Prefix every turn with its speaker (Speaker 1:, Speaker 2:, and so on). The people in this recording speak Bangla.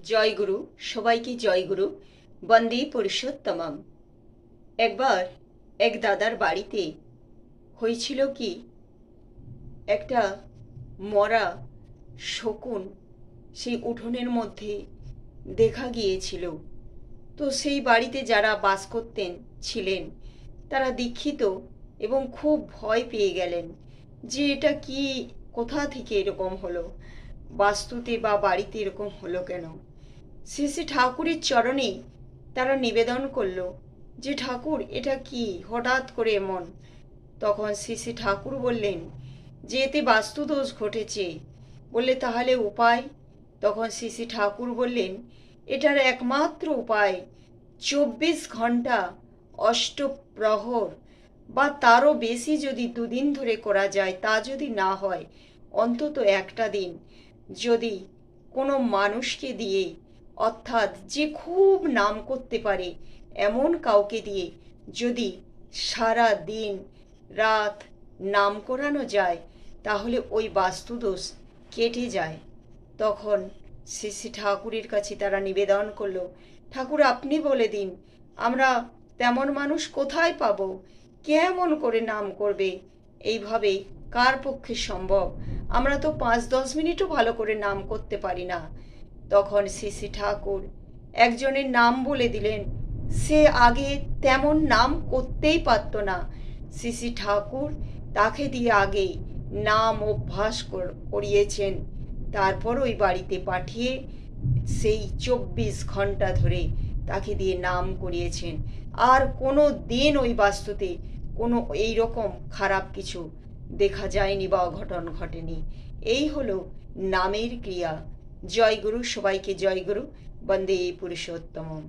Speaker 1: জয়গুরু, সবাইকে জয়গুরু। বন্দে পুরুষোত্তমম। একবার এক দাদার বাড়িতে হয়েছিল কি, একটা মরা শকুন সেই উঠোনের মধ্যে দেখা গিয়েছিল। তো সেই বাড়িতে যারা বাস করতেন ছিলেন তারা দীক্ষিত এবং খুব ভয় পেয়ে গেলেন যে এটা কি, কোথা থেকে এরকম হলো, বাস্তুতে বা বাড়িতে এরকম হলো কেন। শ্রী শ্রী ঠাকুরের চরণে তারা নিবেদন করলো যে ঠাকুর এটা কি, হঠাৎ করে এমন। তখন শ্রী শ্রী ঠাকুর বললেন যে এতে বাস্তুদোষ ঘটেছে। বললে তাহলে উপায়? তখন শ্রী শ্রী ঠাকুর বললেন এটার একমাত্র উপায় 24 ঘন্টা অষ্টপ্রহর বা তারও বেশি যদি দুদিন ধরে করা যায়, তা যদি না হয় অন্তত একটা দিন যদি কোনো মানুষকে দিয়ে, অর্থাৎ যে খুব নাম করতে পারে এমন কাউকে দিয়ে যদি সারা দিন রাত নাম করানো যায় তাহলে ওই বাস্তুদোষ কেটে যায়। তখন শ্রী শ্রী ঠাকুরের কাছে তারা নিবেদন করলো, ঠাকুর আপনি বলে দিন আমরা তেমন মানুষ কোথায় পাবো, কেমন করে নাম করবে, এইভাবে কার পক্ষে সম্ভব? আমরা তো 5-10 মিনিটও ভালো করে নাম করতে পারি না। তখন শ্রী শ্রী ঠাকুর একজনের নাম বলে দিলেন, সে আগে তেমন নাম করতেই পারত না। শ্রী শ্রী ঠাকুর তাকে দিয়ে আগে নাম অভ্যাস করিয়েছেন, তারপর ওই বাড়িতে পাঠিয়ে সেই 24 ঘন্টা ধরে তাকে দিয়ে নাম করিয়েছেন। আর কোনো দিন ওই বাস্তুতে কোনো এই রকম খারাপ কিছু দেখা যায়নি বা অঘটন ঘটেনি। এই হলো নামের ক্রিয়া। জয়গুরু, সবাইকে জয়গুরু। বন্দে পুরুষোত্তমম।